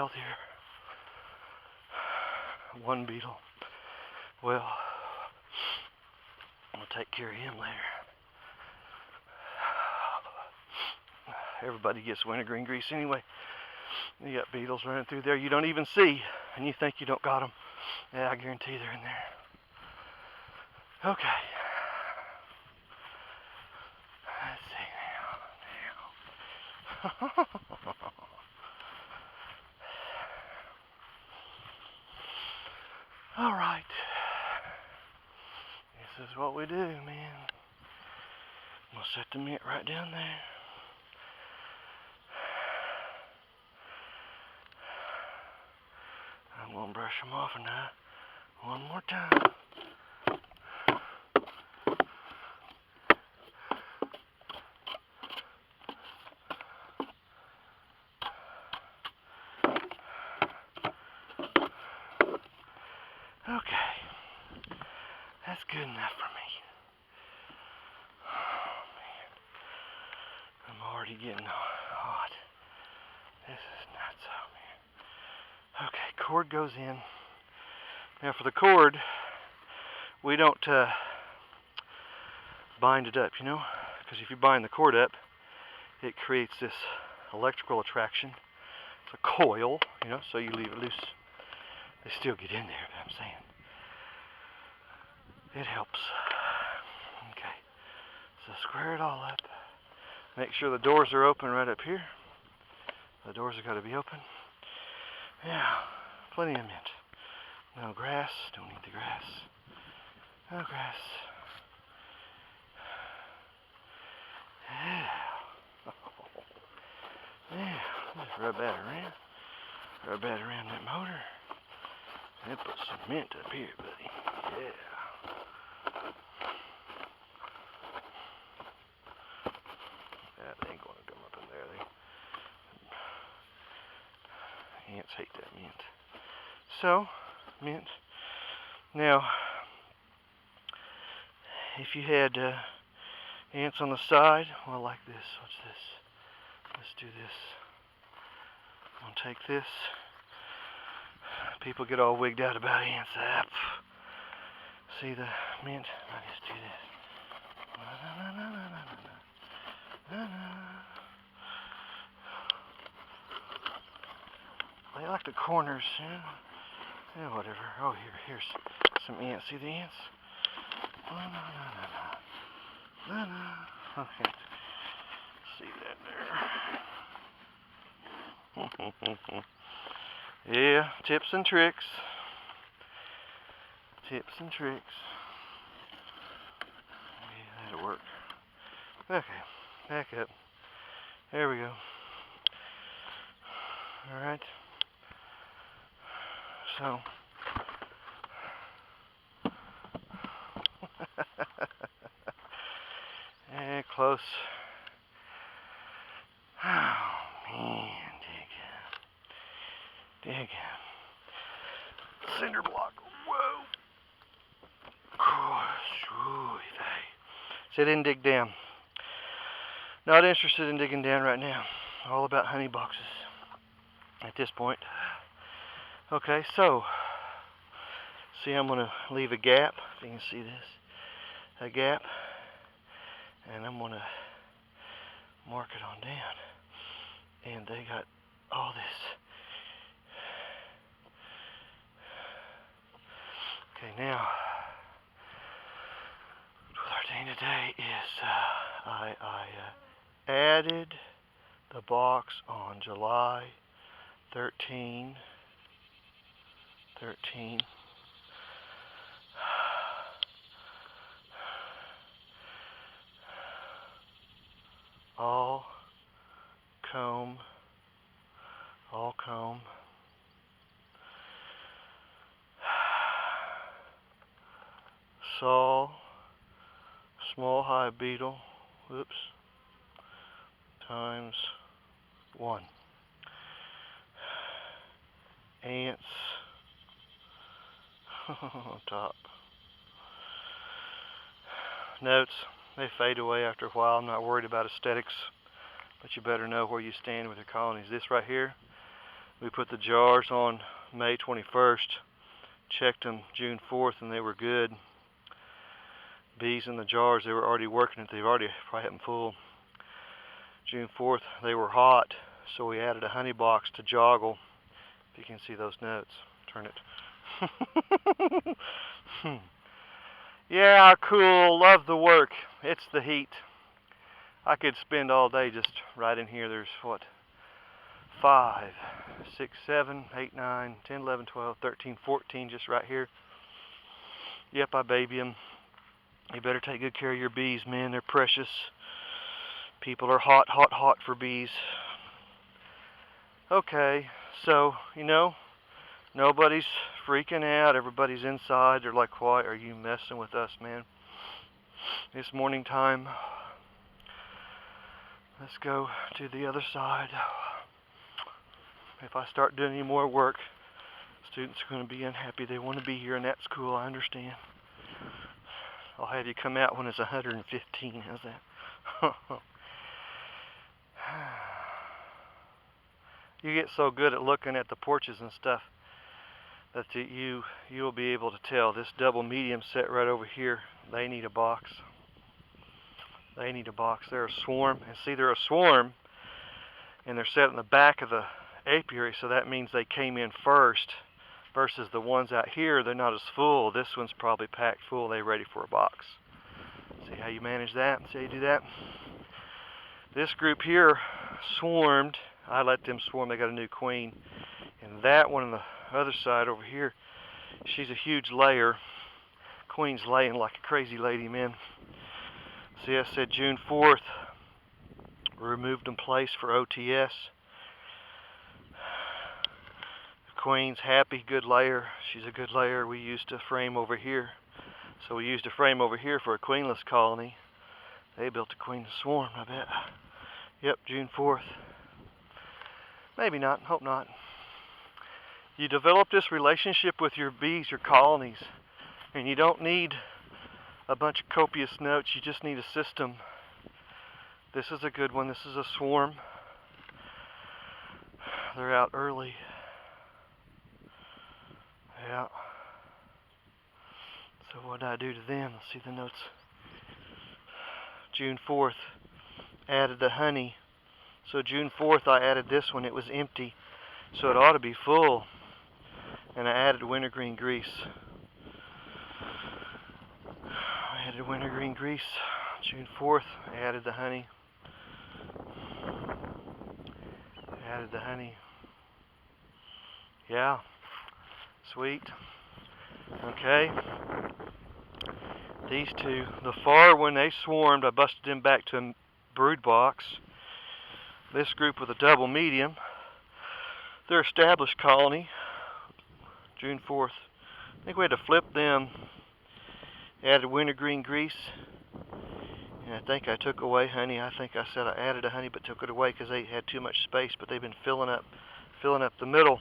Healthier. One beetle. Well, I'll take care of him later. Everybody gets wintergreen grease anyway. You got beetles running through there you don't even see, and you think you don't got them. Yeah, I guarantee they're in there. Okay. Let's see now. All right. This is what we do, man. We'll set the mint right down there. I'm going to brush them off now one more time. Okay, that's good enough for me. Oh man, I'm already getting hot. This is nuts, oh man. Okay, cord goes in. Now for the cord, we don't bind it up, because if you bind the cord up, it creates this electrical attraction. It's a coil, so you leave it loose. They still get in there, but I'm saying it helps. Okay, so square it all up. Make sure the doors are open right up here. The doors have got to be open. Yeah, plenty of mint. No grass, don't need the grass. No grass. Yeah. Yeah, just rub that around. Rub that around that motor. And put some mint up here, buddy. Yeah. That ain't gonna come up in there. Ants hate that mint. So, mint. Now, if you had ants on the side, well, like this. What's this? Let's do this. I'm gonna take this. People get all wigged out about ants. See the mint? I just do this. They like the corners, yeah, whatever. Oh, here's some ants. See the ants? No. Okay. See that there. Yeah, tips and tricks. Tips and tricks. Yeah, that'll work. Okay, back up. There we go. Alright. So. Yeah, close. Oh, man, dig in. Cinder block. Whoa. See, I didn't dig down. Not interested in digging down right now. All about honey boxes at this point. Okay, so see, I'm going to leave a gap. If you can see this, a gap, and I'm going to mark it on down. And they got all this. Okay, now what our day today is I added the box on July 13. All comb. Saw small hive beetle, times 1. Ants on top. Notes, they fade away after a while. I'm not worried about aesthetics, but you better know where you stand with your colonies. This right here, We put the jars on May 21st, checked them June 4th, and they were good. Bees in the jars, they were already working it. They already probably had them full. June 4th, they were hot, so we added a honey box to joggle. If you can see those notes, turn it. Yeah, cool, love the work. It's the heat. I could spend all day just right in here. There's what? 5, 6, 7, 8, 9, 10, 11, 12, 13, 14 just right here. Yep, I baby them. You better take good care of your bees, man. They're precious. People are hot, hot, hot for bees. Okay, so, nobody's freaking out. Everybody's inside. They're like, why are you messing with us, man? It's morning time. Let's go to the other side. If I start doing any more work, students are going to be unhappy. They want to be here, and that's cool. I understand. I'll have you come out when it's 115. How's that? You get so good at looking at the porches and stuff that you'll be able to tell. This double medium set right over here, they need a box. They need a box. They're a swarm. And see, they're a swarm, and they're set in the back of the apiary, so that means they came in first, versus the ones out here, they're not as full. This one's probably packed full. They're ready for a box. See how you manage that? See how you do that? This group here swarmed. I let them swarm. They got a new queen. And that one on the other side over here, she's a huge layer. Queen's laying like a crazy lady, man. See, I said June 4th, removed in place for OTS. The queen's happy, good layer. She's a good layer. We used a frame over here. So we used a frame over here for a queenless colony. They built a queenless swarm, I bet. Yep, June 4th. Maybe not, hope not. You develop this relationship with your bees, your colonies, and you don't need a bunch of copious notes. You just need a system. This is a good one. This is a swarm. They're out early. Yeah. So what did I do to them? Let's see the notes. June 4th, added the honey. So June 4th I added this one. It was empty, so it ought to be full. And I added wintergreen grease. I added wintergreen grease. June 4th, I added the honey. Added the honey. Yeah. Sweet. Okay. These two, the far when they swarmed, I busted them back to a brood box. This group with a double medium, they're established colony. June 4th. I think we had to flip them. Added wintergreen grease. And I think I took away honey. I think I said I added a honey but took it away because they had too much space, but they've been filling up the middle.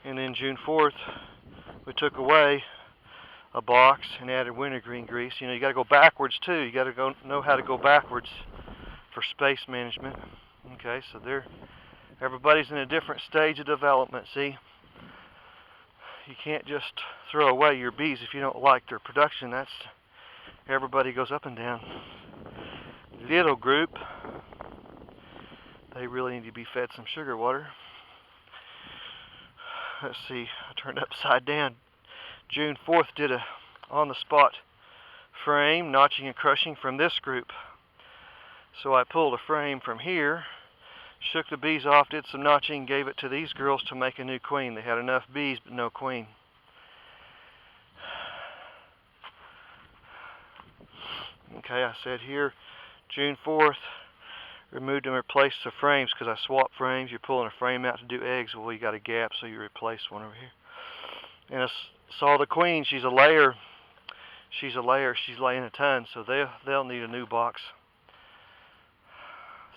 And then June 4th, we took away a box and added wintergreen grease. You got to go backwards too. You got to know how to go backwards for space management. Okay, so everybody's in a different stage of development. See, you can't just throw away your bees if you don't like their production. Everybody goes up and down. Little group, they really need to be fed some sugar water. Let's see, I turned upside down. June 4th did a on-the-spot frame, notching and crushing from this group. So I pulled a frame from here, shook the bees off, did some notching, gave it to these girls to make a new queen. They had enough bees but no queen. Okay, I said here, June 4th, removed and replaced the frames because I swapped frames. You're pulling a frame out to do eggs. Well, you got a gap, so you replace one over here. And I saw the queen. She's a layer. She's laying a ton, so they'll need a new box.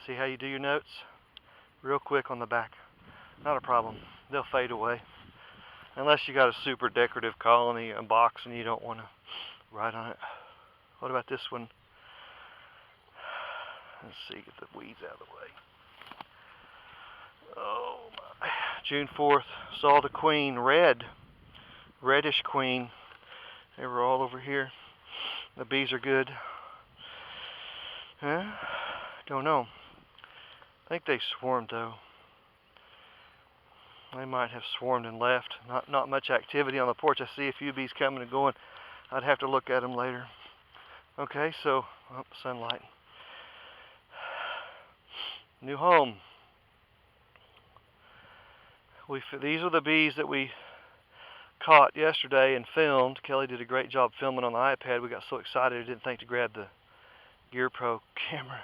See how you do your notes? Real quick on the back. Not a problem. They'll fade away. Unless you got a super decorative colony, a box, and you don't want to write on it. What about this one? Let's see, get the weeds out of the way. Oh my. June 4th, saw the queen, reddish queen. They were all over here. The bees are good. Huh? Don't know. I think they swarmed though. They might have swarmed and left. Not much activity on the porch. I see a few bees coming and going. I'd have to look at them later. Okay, so sunlight. New home. These are the bees that we caught yesterday and filmed. Kelly did a great job filming on the iPad. We got so excited I didn't think to grab the Gear Pro camera.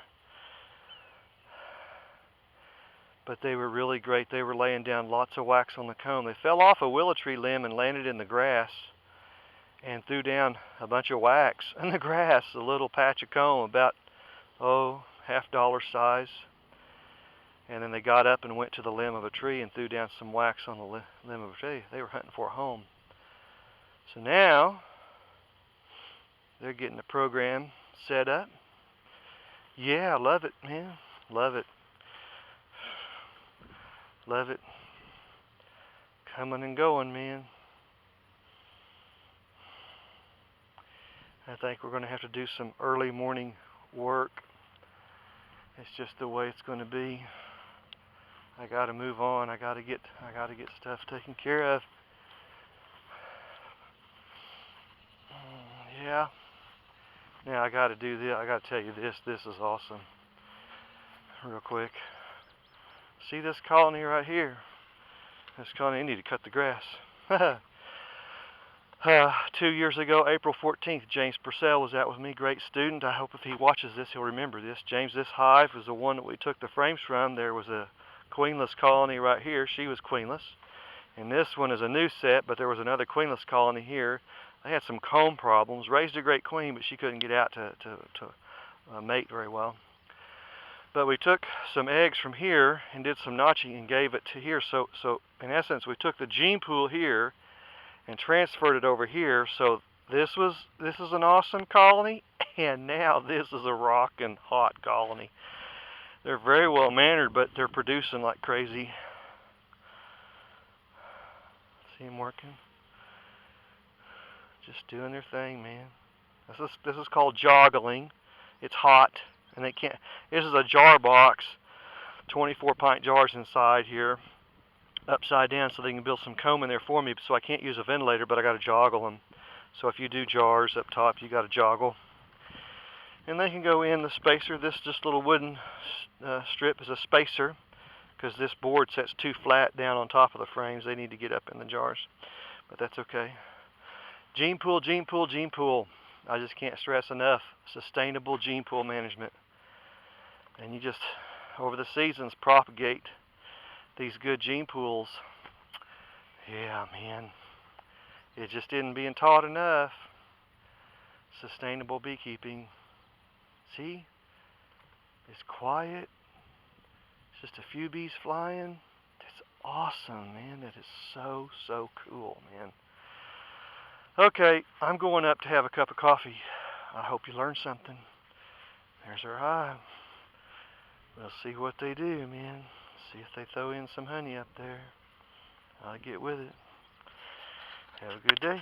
But they were really great. They were laying down lots of wax on the comb. They fell off a willow tree limb and landed in the grass and threw down a bunch of wax in the grass, a little patch of comb about, $half size. And then they got up and went to the limb of a tree and threw down some wax on the limb of a tree. They were hunting for a home. So now they're getting the program set up. Yeah, I love it, man. Love it. Love it. Coming and going, man. I think we're going to have to do some early morning work. It's just the way it's going to be. I got to move on. I got to get stuff taken care of. Yeah. Now I got to do this. I got to tell you this. This is awesome. Real quick. See this colony right here? This colony, you need to cut the grass. 2 years ago, April 14th, James Purcell was out with me. Great student. I hope if he watches this, he'll remember this. James, this hive was the one that we took the frames from. There was a queenless colony right here. She was queenless. And this one is a new set, but there was another queenless colony here. They had some comb problems. Raised a great queen, but she couldn't get out to mate very well. But we took some eggs from here and did some notching and gave it to here. So in essence, we took the gene pool here and transferred it over here. So this is an awesome colony, and now this is a rockin' hot colony. They're very well mannered, but they're producing like crazy. See them working? Just doing their thing, man. This is called joggling. It's hot, and they can't. This is a jar box, 24-pint jars inside here, upside down, so they can build some comb in there for me. So I can't use a ventilator, but I got to joggle them. So if you do jars up top, you got to joggle. And they can go in the spacer. This just little wooden strip is a spacer, because this board sets too flat down on top of the frames. They need to get up in the jars, but that's okay. Gene pool, gene pool, gene pool. I just can't stress enough. Sustainable gene pool management. And you just, over the seasons, propagate these good gene pools. Yeah, man. It just isn't being taught enough. Sustainable beekeeping. See? It's quiet. It's just a few bees flying. That's awesome, man. That is so, so cool, man. Okay, I'm going up to have a cup of coffee. I hope you learned something. There's our hive. We'll see what they do, man. See if they throw in some honey up there. I'll get with it. Have a good day.